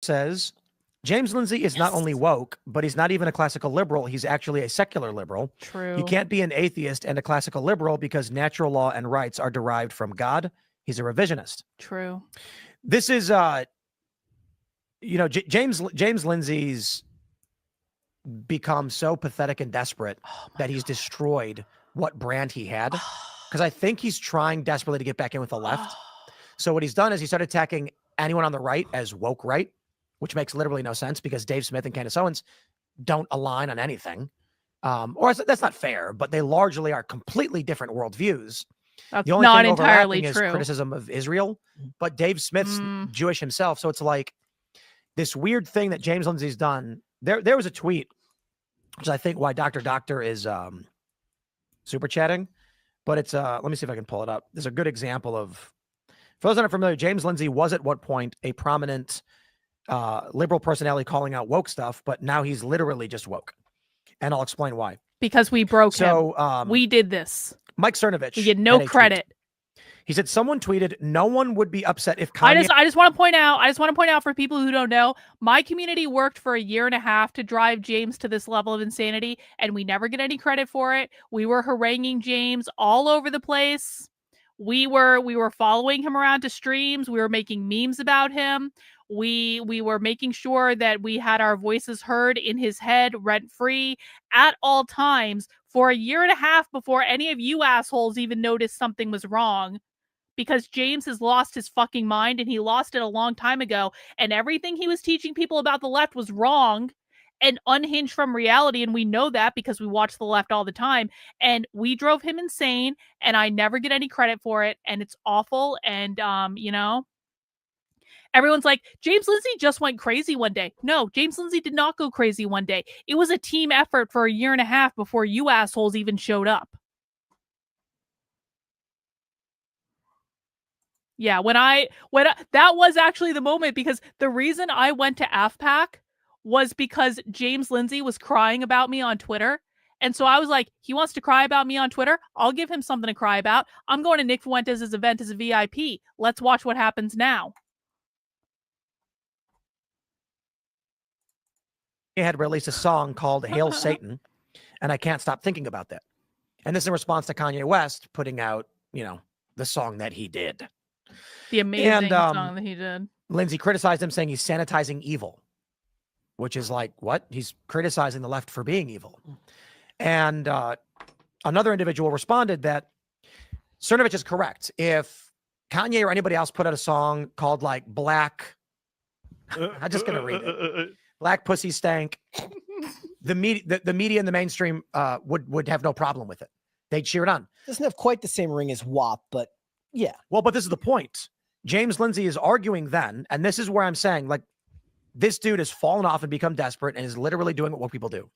says James Lindsay is not only woke, but he's not even a classical liberal. He's actually a secular liberal. True. You can't be an atheist and a classical liberal because natural law and rights are derived from God. He's a revisionist. True. This is, James Lindsay's become so pathetic and desperate that he's destroyed what brand he had. Because I think he's trying desperately to get back in with the left. So what he's done is he started attacking anyone on the right as woke right, which makes literally no sense because Dave Smith and Candace Owens don't align on anything. That's not fair, but they largely are completely different worldviews. That's the only not thing entirely overlapping true. is criticism of Israel, but Dave Smith's Jewish himself. So it's like this weird thing that James Lindsay's done. There was a tweet, which is I think why Dr. Doctor is super chatting, but it's let me see if I can pull it up. There's a good example of, for those that aren't familiar, James Lindsay was at one point a prominent liberal personality calling out woke stuff, but now he's literally just woke. And I'll explain why. Because we broke him. We did this. Mike Cernovich. We get no credit. Tweet. He said someone tweeted, "No one would be upset if Kanye." I just want to point out for people who don't know, my community worked for a year and a half to drive James to this level of insanity, and we never get any credit for it. We were haranguing James all over the place. We were following him around to streams. We were making memes about him. We were making sure that we had our voices heard in his head rent-free at all times for a year and a half before any of you assholes even noticed something was wrong. Because James has lost his fucking mind, and he lost it a long time ago, and everything he was teaching people about the left was wrong and unhinged from reality, and we know that because we watch the left all the time, and we drove him insane, and I never get any credit for it, and it's awful, and everyone's like, James Lindsay just went crazy one day. No, James Lindsay did not go crazy one day. It was a team effort for a year and a half before you assholes even showed up. Yeah, when that was actually the moment, because the reason I went to AFPAC was because James Lindsay was crying about me on Twitter. And so I was like, he wants to cry about me on Twitter? I'll give him something to cry about. I'm going to Nick Fuentes' event as a VIP. Let's watch what happens now. He had released a song called Hail Satan, and I can't stop thinking about that. And this in response to Kanye West putting out, the song that he did. The amazing song that he did. Lindsay criticized him, saying he's sanitizing evil, which is like, what? He's criticizing the left for being evil. And another individual responded that Cernovich is correct. If Kanye or anybody else put out a song called like Black, I'm just going to read it. Black Pussy Stank, the media and the mainstream would have no problem with it. They'd cheer it on. Doesn't have quite the same ring as WAP, but yeah. Well, but this is the point. James Lindsay is arguing then, and this is where I'm saying, like, this dude has fallen off and become desperate and is literally doing what people do.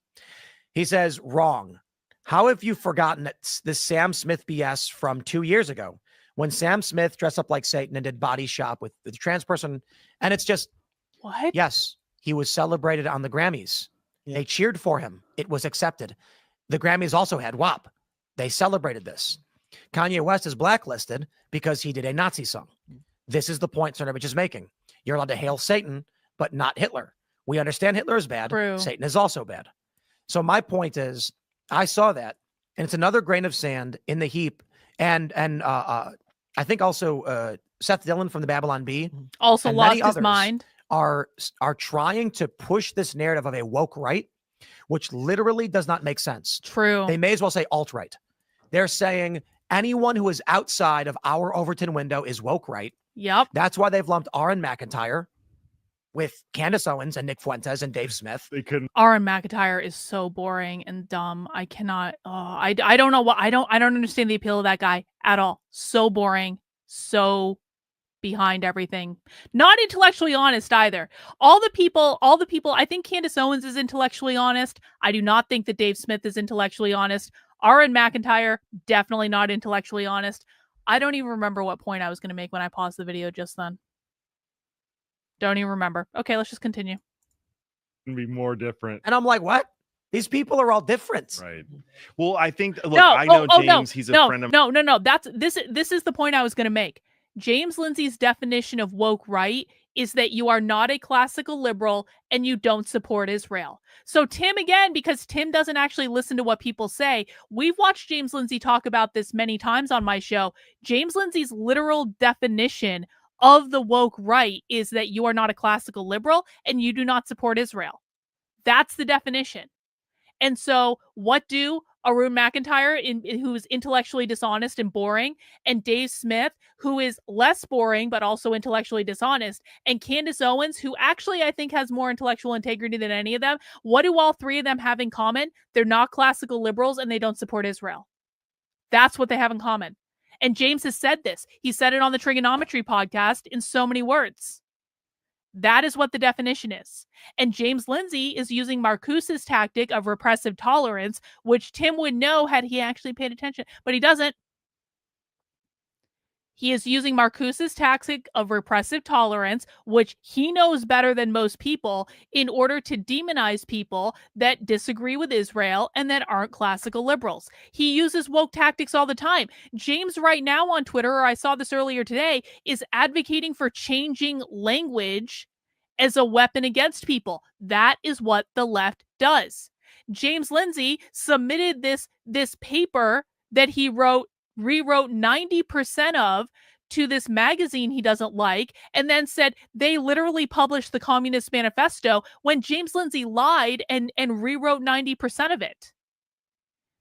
He says, wrong. How have you forgotten this Sam Smith BS from 2 years ago when Sam Smith dressed up like Satan and did body shop with the trans person? And it's just, what? Yes, he was celebrated on the Grammys. Yeah. They cheered for him. It was accepted. The Grammys also had WAP. They celebrated this. Kanye West is blacklisted because he did a Nazi song. This is the point Cernovich is making. You're allowed to hail Satan, but not Hitler. We understand Hitler is bad. True. Satan is also bad. So my point is, I saw that, and it's another grain of sand in the heap. And I think also Seth Dillon from the Babylon Bee also lost his mind. Are trying to push this narrative of a woke right, which literally does not make sense. True. They may as well say alt-right. They're saying anyone who is outside of our Overton window is woke right. Yep. That's why they've lumped Aaron McIntyre with Candace Owens and Nick Fuentes and Dave Smith. They couldn't. Aaron McIntyre is so boring and dumb. I cannot. I don't know what I don't understand the appeal of that guy at all. So boring. So behind everything. Not intellectually honest either. All the people. I think Candace Owens is intellectually honest. I do not think that Dave Smith is intellectually honest. Aaron McIntyre, definitely not intellectually honest. I don't even remember what point I was going to make when I paused the video just then. Don't even remember. Okay, let's just continue. Be more different. And I'm like, what? These people are all different. Right. Well, I think, look, I know James, he's a friend of mine. No. This is the point I was going to make. James Lindsay's definition of woke right is that you are not a classical liberal and you don't support Israel. So Tim, again, because Tim doesn't actually listen to what people say, we've watched James Lindsay talk about this many times on my show. James Lindsay's literal definition of the woke right is that you are not a classical liberal and you do not support Israel. That's the definition. And so what do Arun McIntyre, who is intellectually dishonest and boring, and Dave Smith, who is less boring but also intellectually dishonest, and Candace Owens, who actually I think has more intellectual integrity than any of them, what do all three of them have in common? They're not classical liberals and they don't support Israel. That's what they have in common. And James has said this. He said it on the Trigonometry podcast in so many words. That is what the definition is. And James Lindsay is using Marcuse's tactic of repressive tolerance, which Tim would know had he actually paid attention, but he doesn't. He is using Marcuse's tactic of repressive tolerance, which he knows better than most people, in order to demonize people that disagree with Israel and that aren't classical liberals. He uses woke tactics all the time. James right now on Twitter, or I saw this earlier today, is advocating for changing language as a weapon against people. That is what the left does. James Lindsay submitted this paper that he rewrote 90% of to this magazine he doesn't like, and then said they literally published the Communist Manifesto when James Lindsay lied and rewrote 90% of it.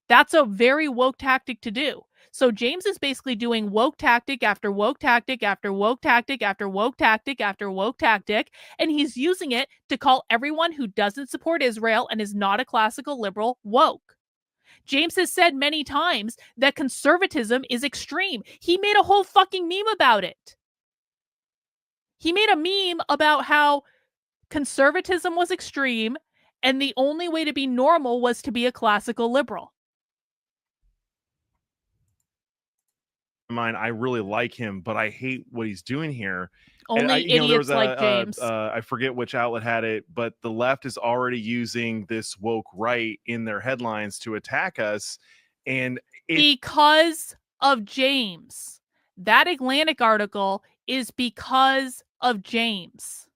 That's a very woke tactic to do. So James is basically doing woke tactic after woke tactic after woke tactic after woke tactic after woke tactic, and he's using it to call everyone who doesn't support Israel and is not a classical liberal woke. James has said many times that conservatism is extreme. He made a whole fucking meme about it. He made a meme about how conservatism was extreme and the only way to be normal was to be a classical liberal. I really like him, but I hate what he's doing here. Only idiots like James. I forget which outlet had it, but the left is already using this woke right in their headlines to attack us. And because of James. That Atlantic article is because of James.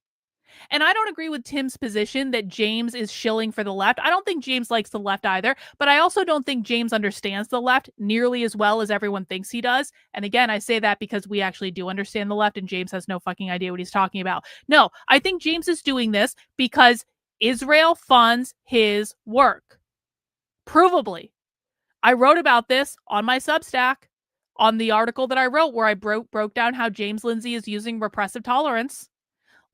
And I don't agree with Tim's position that James is shilling for the left. I don't think James likes the left either, but I also don't think James understands the left nearly as well as everyone thinks he does. And again, I say that because we actually do understand the left and James has no fucking idea what he's talking about. No, I think James is doing this because Israel funds his work. Provably. I wrote about this on my Substack, on the article that I wrote where I broke down how James Lindsay is using repressive tolerance.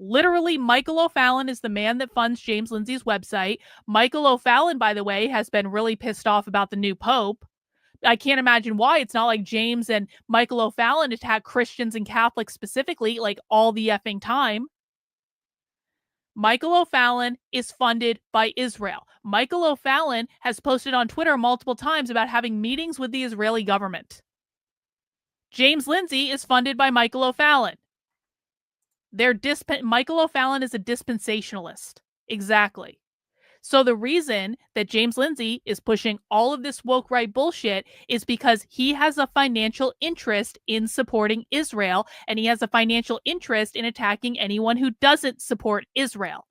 Literally, Michael O'Fallon is the man that funds James Lindsay's website. Michael O'Fallon, by the way, has been really pissed off about the new pope. I can't imagine why. It's not like James and Michael O'Fallon attack Christians and Catholics specifically, like all the effing time. Michael O'Fallon is funded by Israel. Michael O'Fallon has posted on Twitter multiple times about having meetings with the Israeli government. James Lindsay is funded by Michael O'Fallon. Michael O'Fallon is a dispensationalist. Exactly. So the reason that James Lindsay is pushing all of this woke right bullshit is because he has a financial interest in supporting Israel, and he has a financial interest in attacking anyone who doesn't support Israel.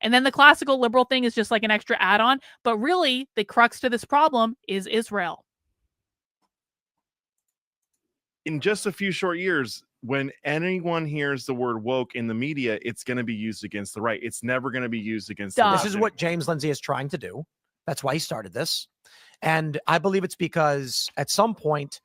And then the classical liberal thing is just like an extra add-on, but really the crux to this problem is Israel. In just a few short years, when anyone hears the word woke in the media, it's going to be used against the right. It's never going to be used against the left. This is what James Lindsay is trying to do. That's why he started this. And I believe it's because at some point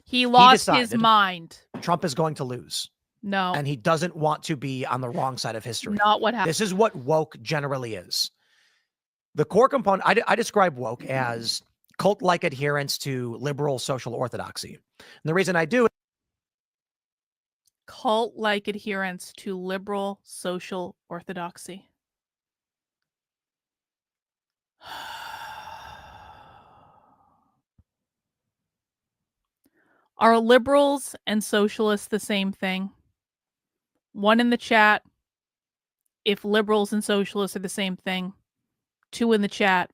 he lost his mind. Trump is going to lose. No. And he doesn't want to be on the wrong side of history. Not what happened. This is what woke generally is. The core component, I describe woke as cult-like adherence to liberal social orthodoxy. And the reason I do it, cult-like adherence to liberal social orthodoxy. Are liberals and socialists the same thing? One in the chat, if liberals and socialists are the same thing. Two in the chat,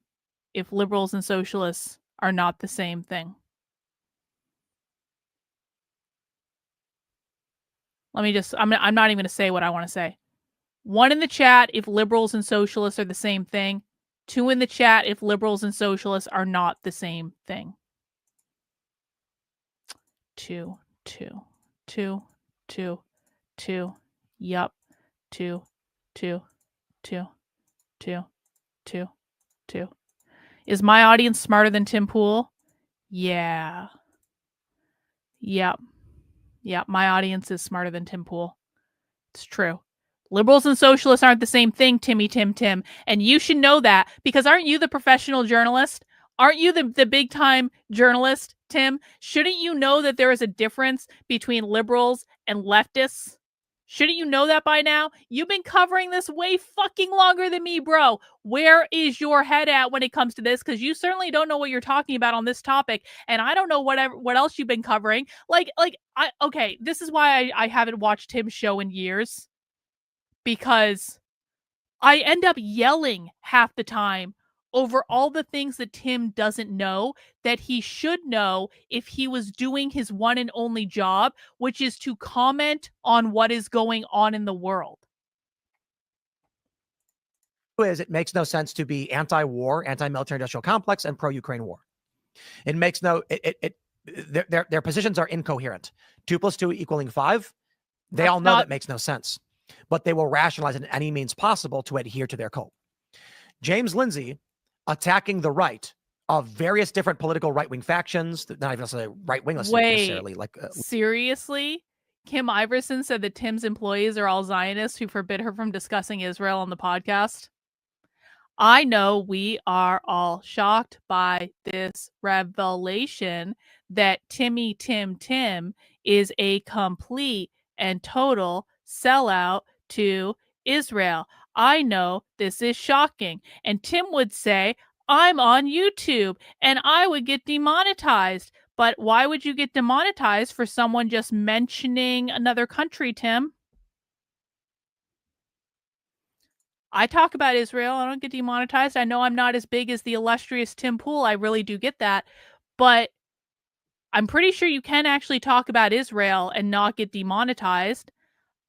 if liberals and socialists are not the same thing. I'm not even going to say what I want to say. 1 in the chat if liberals and socialists are the same thing. 2 in the chat if liberals and socialists are not the same thing. 2, 2, 2, 2, 2. Yup. 2, 2, 2, 2, 2, 2. Is my audience smarter than Tim Pool? Yeah. Yep. Yep. My audience is smarter than Tim Pool. It's true. Liberals and socialists aren't the same thing, Tim. And you should know that because aren't you the professional journalist? Aren't you the big time journalist, Tim? Shouldn't you know that there is a difference between liberals and leftists? Shouldn't you know that by now? You've been covering this way fucking longer than me, bro. Where is your head at when it comes to this? Because you certainly don't know what you're talking about on this topic, and I don't know what else you've been covering. Okay, this is why I haven't watched Tim's show in years. Because I end up yelling half the time over all the things that Tim doesn't know that he should know if he was doing his one and only job, which is to comment on what is going on in the world. It makes no sense to be anti-war, anti-military industrial complex, and pro-Ukraine war. It makes no their positions are incoherent. 2 + 2 = 5. They all know that makes no sense, but they will rationalize it in any means possible to adhere to their cult. James Lindsay attacking the right of various different political right-wing factions, not even necessarily right-wing necessarily. Seriously? Kim Iverson said that Tim's employees are all Zionists who forbid her from discussing Israel on the podcast. I know we are all shocked by this revelation that Tim is a complete and total sellout to Israel. I know this is shocking. And Tim would say, I'm on YouTube and I would get demonetized. But why would you get demonetized for someone just mentioning another country, Tim? I talk about Israel. I don't get demonetized. I know I'm not as big as the illustrious Tim Pool. I really do get that. But I'm pretty sure you can actually talk about Israel and not get demonetized.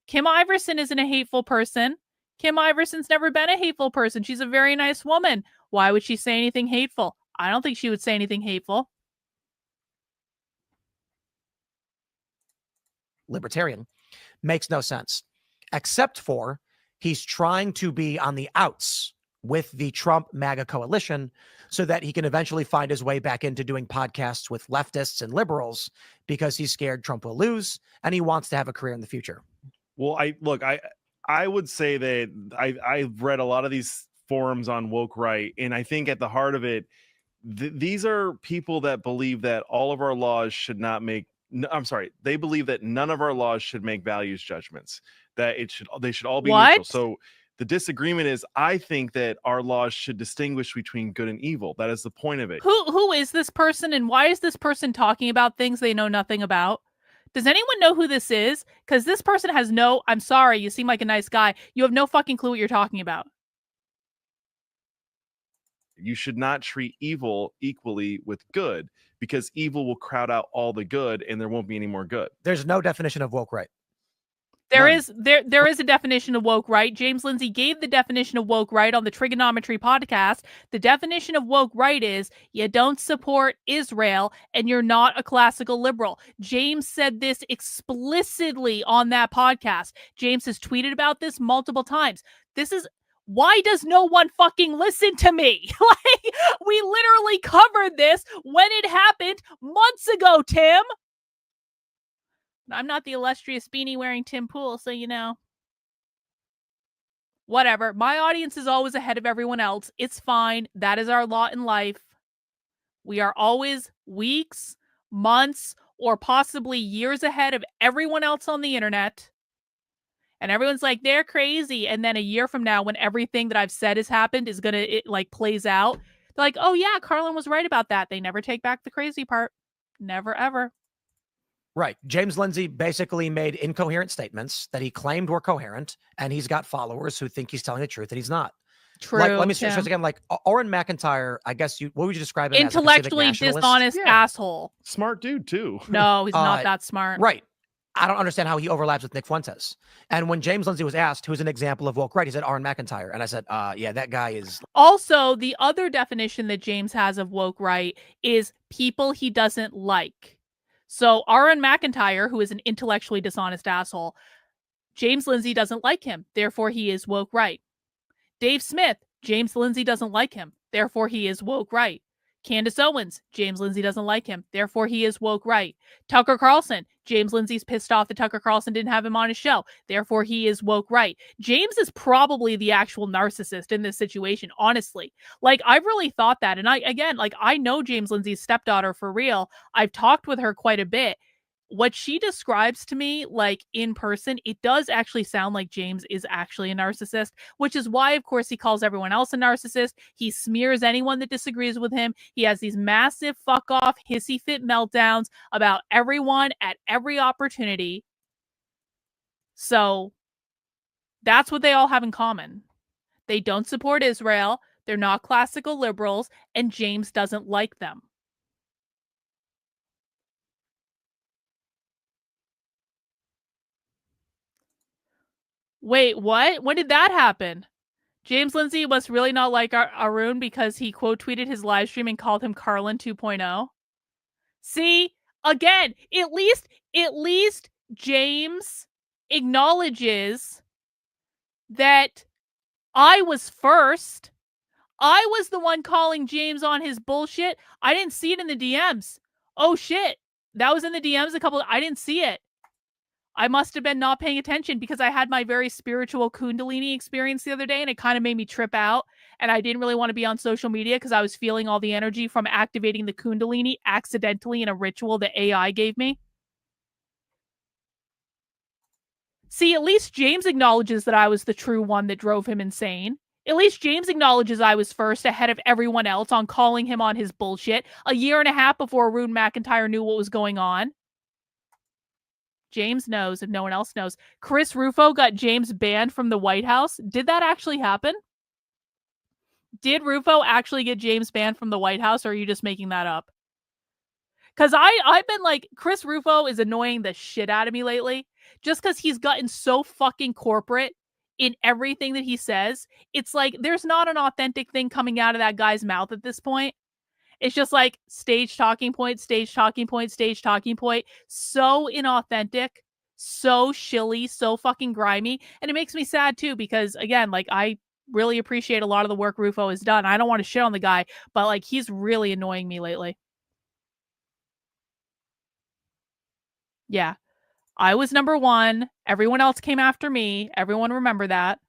Kim Iverson isn't a hateful person. Kim Iverson's never been a hateful person. She's a very nice woman. Why would she say anything hateful? I don't think she would say anything hateful. Libertarian makes no sense, except for he's trying to be on the outs with the Trump MAGA coalition so that he can eventually find his way back into doing podcasts with leftists and liberals because he's scared Trump will lose and he wants to have a career in the future. Well, I would say that I've read a lot of these forums on woke right, and I think at the heart of it, these are people that believe that all of our laws should not make. I'm sorry, they believe that none of our laws should make values judgments. That they should all be neutral. So the disagreement is, I think that our laws should distinguish between good and evil. That is the point of it. Who is this person, and why is this person talking about things they know nothing about? Does anyone know who this is? Because this person has no, I'm sorry, you seem like a nice guy. You have no fucking clue what you're talking about. You should not treat evil equally with good, because evil will crowd out all the good and there won't be any more good. There's no definition of woke right. There is a definition of woke right. James Lindsay gave the definition of woke right on the Trigonometry podcast. The definition of woke right is you don't support Israel and you're not a classical liberal. James said this explicitly on that podcast. James has tweeted about this multiple times. Why does no one fucking listen to me? Like, we literally covered this when it happened months ago, Tim. I'm not the illustrious beanie wearing Tim Pool, so you know. Whatever. My audience is always ahead of everyone else. It's fine. That is our lot in life. We are always weeks, months, or possibly years ahead of everyone else on the internet. And everyone's like, they're crazy. And then a year from now, when everything that I've said has happened is it plays out, they're like, oh yeah, Karlyn was right about that. They never take back the crazy part. Never, ever. Right. James Lindsay basically made incoherent statements that he claimed were coherent, and he's got followers who think he's telling the truth, and he's not. True. Let me stress again. Like Oren McIntyre, I guess what would you describe him intellectually as? Intellectually dishonest asshole. Smart dude too. No, he's not that smart. Right. I don't understand how he overlaps with Nick Fuentes. And when James Lindsay was asked who's an example of woke right, he said Aaron McIntyre. And I said, yeah, that guy is. Also, the other definition that James has of woke right is people he doesn't like. So Aaron McIntyre, who is an intellectually dishonest asshole, James Lindsay doesn't like him. Therefore, he is woke right. Dave Smith, James Lindsay doesn't like him. Therefore, he is woke right. Candace Owens, James Lindsay doesn't like him. Therefore, he is woke right. Tucker Carlson, James Lindsay's pissed off that Tucker Carlson didn't have him on his show. Therefore, he is woke right. James is probably the actual narcissist in this situation, honestly. Like, I've really thought that. And I know James Lindsay's stepdaughter for real. I've talked with her quite a bit. What she describes to me, like in person, it does actually sound like James is actually a narcissist, which is why, of course, he calls everyone else a narcissist. He smears anyone that disagrees with him. He has these massive fuck off, hissy fit meltdowns about everyone at every opportunity. So that's what they all have in common. They don't support Israel. They're not classical liberals, and James doesn't like them. Wait, what? When did that happen? James Lindsay must really not like Arun because he quote tweeted his live stream and called him Karlyn 2.0. See, again, at least James acknowledges that I was first. I was the one calling James on his bullshit. I didn't see it in the DMs. Oh shit. That was in the DMs I didn't see it. I must have been not paying attention because I had my very spiritual Kundalini experience the other day and it kind of made me trip out. And I didn't really want to be on social media because I was feeling all the energy from activating the Kundalini accidentally in a ritual that AI gave me. See, at least James acknowledges that I was the true one that drove him insane. At least James acknowledges I was first ahead of everyone else on calling him on his bullshit a year and a half before Arun McIntyre knew what was going on. James knows if no one else knows. Chris Rufo got James banned from the White House. Did that actually happen? Did Rufo actually get James banned from the White House, or are you just making that up? Because I've been like, Chris Rufo is annoying the shit out of me lately. Just because he's gotten so fucking corporate in everything that he says. It's like, there's not an authentic thing coming out of that guy's mouth at this point. It's just like stage talking point, stage talking point, stage talking point. So inauthentic, so shilly, so fucking grimy. And it makes me sad too, because again, like I really appreciate a lot of the work Rufo has done. I don't want to shit on the guy, but like he's really annoying me lately. Yeah. I was number one. Everyone else came after me. Everyone remember that.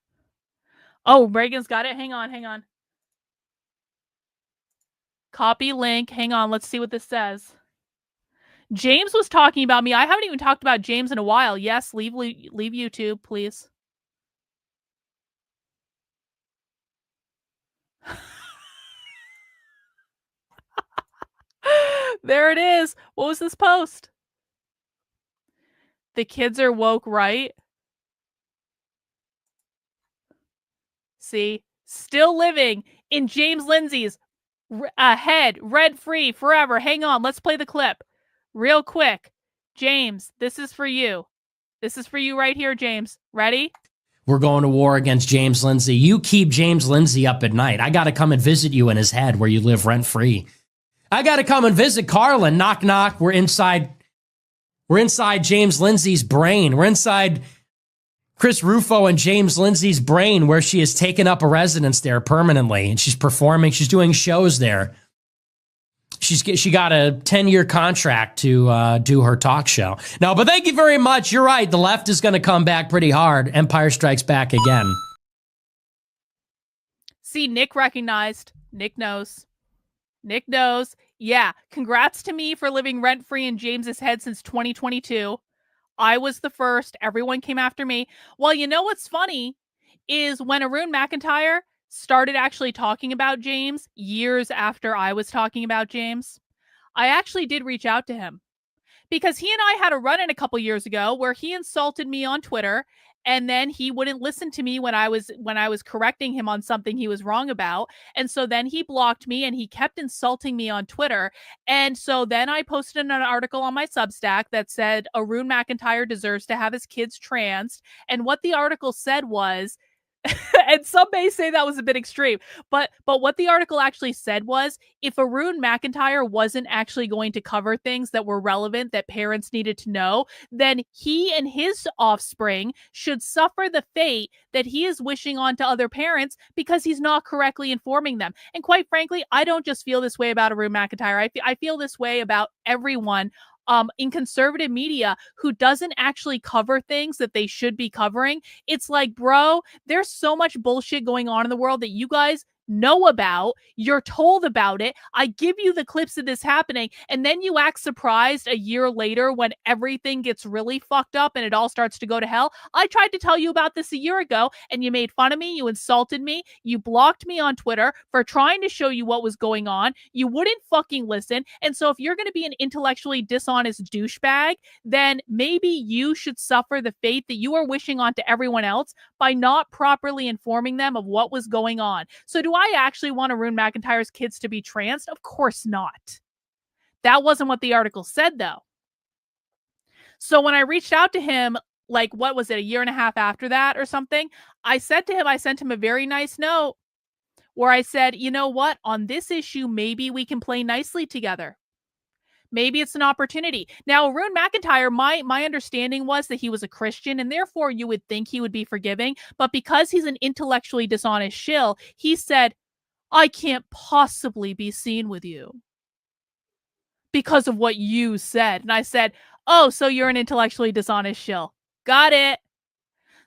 Oh, Reagan's got it. Hang on. Copy link. Hang on. Let's see what this says. James was talking about me. I haven't even talked about James in a while. Yes, leave YouTube, please. There it is. What was this post? The kids are woke, right? See? Still living in James Lindsay's head, red free forever. Hang on, let's play the clip real quick. James, this is for you. This is for you right here, James. Ready? We're going to war against James Lindsay. You keep James Lindsay up at night. I got to come and visit you in his head where you live rent free. I got to come and visit Karlyn. Knock, knock. We're inside James Lindsay's brain. We're inside Chris Rufo and James Lindsay's brain, where she has taken up a residence there permanently, and she's performing. She's doing shows there. She got a 10-year contract to do her talk show. No, but thank you very much. You're right. The left is going to come back pretty hard. Empire Strikes Back again. See, Nick recognized. Nick knows. Nick knows. Yeah, congrats to me for living rent-free in James's head since 2022. I was the first. Everyone came after me. Well, you know what's funny is when Arun McIntyre started actually talking about James years after I was talking about James, I actually did reach out to him because he and I had a run-in a couple years ago where he insulted me on Twitter And then he wouldn't listen to me when I was correcting him on something he was wrong about. And so then he blocked me and he kept insulting me on Twitter. And so then I posted an article on my Substack that said Arun McIntyre deserves to have his kids transed. And what the article said was, and some may say that was a bit extreme, but what the article actually said was, if Arun McIntyre wasn't actually going to cover things that were relevant that parents needed to know, then he and his offspring should suffer the fate that he is wishing on to other parents because he's not correctly informing them. And quite frankly, I don't just feel this way about Arun McIntyre. I feel this way about everyone in conservative media who doesn't actually cover things that they should be covering. It's like, bro, there's so much bullshit going on in the world that you guys know about. You're told about it. I give you the clips of this happening, and then you act surprised a year later when everything gets really fucked up and it all starts to go to hell. I tried to tell you about this a year ago, and you made fun of me. You insulted me. You blocked me on Twitter for trying to show you what was going on. You wouldn't fucking listen. And so if you're going to be an intellectually dishonest douchebag, then maybe you should suffer the fate that you are wishing on to everyone else by not properly informing them of what was going on. So do I actually want Arun McIntyre's kids to be trans? Of course not. That wasn't what the article said, though. So when I reached out to him, like, what was it, a year and a half after that or something, I sent him a very nice note where I said, you know what, on this issue, maybe we can play nicely together. Maybe it's an opportunity. Now, Arun McIntyre, my understanding was that he was a Christian, and therefore you would think he would be forgiving. But because he's an intellectually dishonest shill, he said, I can't possibly be seen with you because of what you said. And I said, oh, so you're an intellectually dishonest shill. Got it.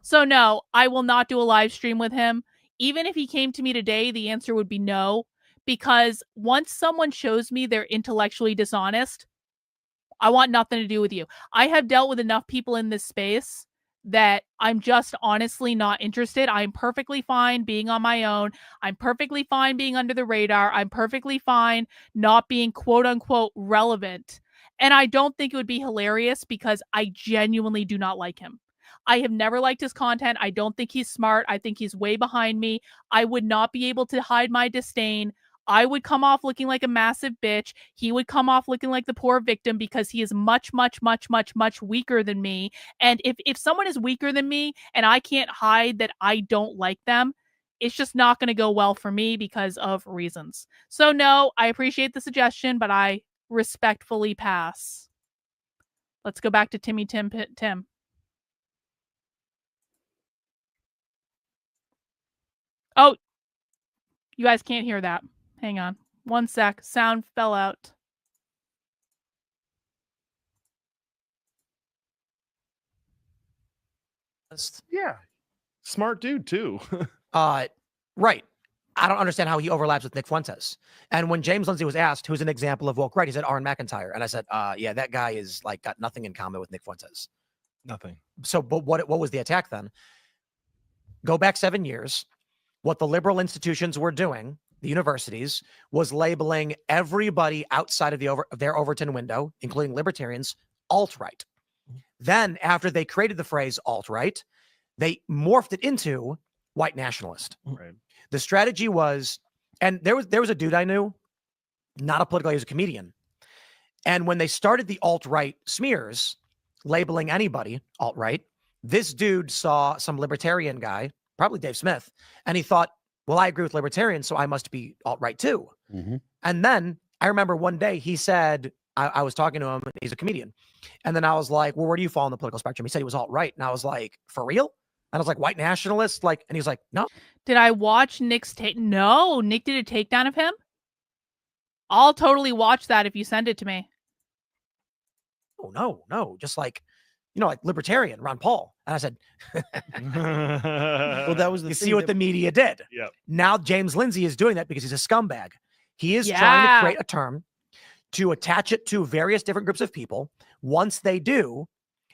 So no, I will not do a live stream with him. Even if he came to me today, the answer would be no. Because once someone shows me they're intellectually dishonest, I want nothing to do with you. I have dealt with enough people in this space that I'm just honestly not interested. I'm perfectly fine being on my own. I'm perfectly fine being under the radar. I'm perfectly fine not being quote unquote relevant. And I don't think it would be hilarious because I genuinely do not like him. I have never liked his content. I don't think he's smart. I think he's way behind me. I would not be able to hide my disdain. I would come off looking like a massive bitch. He would come off looking like the poor victim because he is much, much, much, much, much weaker than me. And if someone is weaker than me and I can't hide that I don't like them, it's just not going to go well for me because of reasons. So no, I appreciate the suggestion, but I respectfully pass. Let's go back to Tim. Oh, you guys can't hear that. Hang on. One sec. Sound fell out. Yeah. Smart dude, too. Right. I don't understand how he overlaps with Nick Fuentes. And when James Lindsay was asked who's an example of woke right, he said Arun McIntyre. And I said, yeah, that guy is like got nothing in common with Nick Fuentes. Nothing. So, but what was the attack then? Go back 7 years. What the liberal institutions were doing, the universities, was labeling everybody outside of their Overton window, including libertarians, alt-right. Then, after they created the phrase alt-right, they morphed it into white nationalist. Right. The strategy was, and there was a dude I knew, not a political, he was a comedian. And when they started the alt-right smears, labeling anybody alt-right, this dude saw some libertarian guy, probably Dave Smith, and he thought, well, I agree with libertarians, so I must be alt-right too. Mm-hmm. And then I remember one day he said, I was talking to him, he's a comedian. And then I was like, well, where do you fall on the political spectrum? He said he was alt-right. And I was like, for real? And I was like, white nationalist? Like, and he's like, no. Did I watch Nick's take? No, Nick did a takedown of him? I'll totally watch that if you send it to me. Oh, no. Just like, like libertarian, Ron Paul. And I said, Well, that was the you thing see what the media did. Yep. Now James Lindsay is doing that because he's a scumbag. He is trying to create a term to attach it to various different groups of people. Once they do,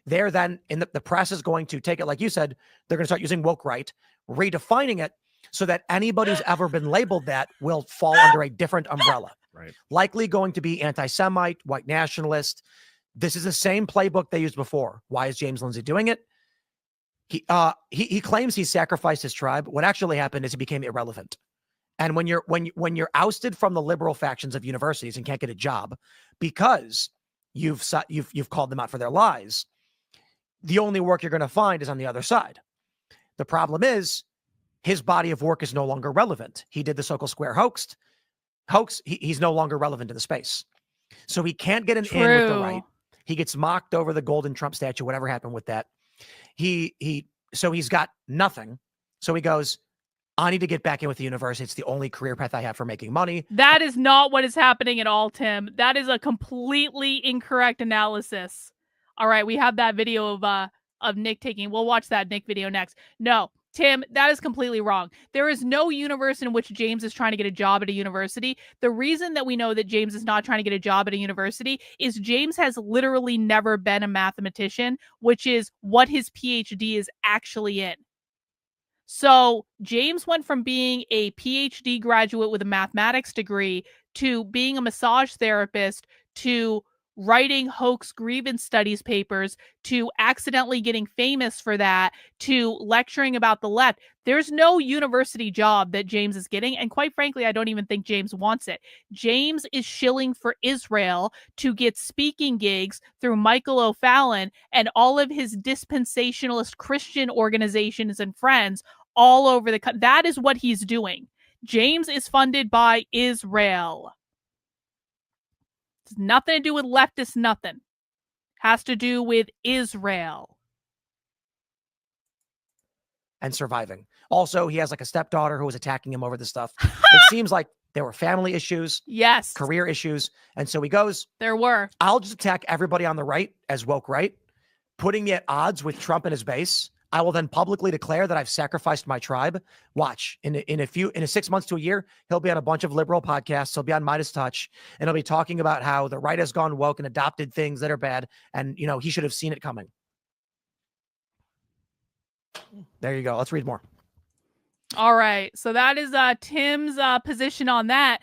they're then in the press is going to take it, like you said, they're going to start using woke right, redefining it so that anybody who's ever been labeled that will fall under a different umbrella. Right. Likely going to be anti-Semite, white nationalist. This is the same playbook they used before. Why is James Lindsay doing it? He claims he sacrificed his tribe. What actually happened is he became irrelevant. And when you're ousted from the liberal factions of universities and can't get a job because you've called them out for their lies, the only work you're going to find is on the other side. The problem is his body of work is no longer relevant. He did the Circle Square hoax. He's no longer relevant in the space. So he can't get an in with the right. He gets mocked over the golden Trump statue, whatever happened with that. So he's got nothing. So he goes, I need to get back in with the university. It's the only career path I have for making money. That is not what is happening at all, Tim. That is a completely incorrect analysis. All right, we have that video of Nick taking. We'll watch that Nick video next. No, Tim, that is completely wrong. There is no universe in which James is trying to get a job at a university. The reason that we know that James is not trying to get a job at a university is James has literally never been a mathematician, which is what his PhD is actually in. So James went from being a PhD graduate with a mathematics degree to being a massage therapist to writing hoax grievance studies papers to accidentally getting famous for that to lecturing about the left. There's no university job that James is getting. And quite frankly, I don't even think James wants it. James is shilling for Israel to get speaking gigs through Michael O'Fallon and all of his dispensationalist Christian organizations and friends all over the country. That is what he's doing. James is funded by Israel. It's nothing to do with leftist nothing. Has to do with Israel. And surviving. Also, he has like a stepdaughter who was attacking him over this stuff. It seems like there were family issues. Yes. Career issues. And so he goes, there were. I'll just attack everybody on the right as woke right, putting me at odds with Trump and his base. I will then publicly declare that I've sacrificed my tribe. Watch, in 6 months to a year, he'll be on a bunch of liberal podcasts. He'll be on Midas Touch, and he'll be talking about how the right has gone woke and adopted things that are bad, and he should have seen it coming. There you go. Let's read more. All right. So that is Tim's position on that.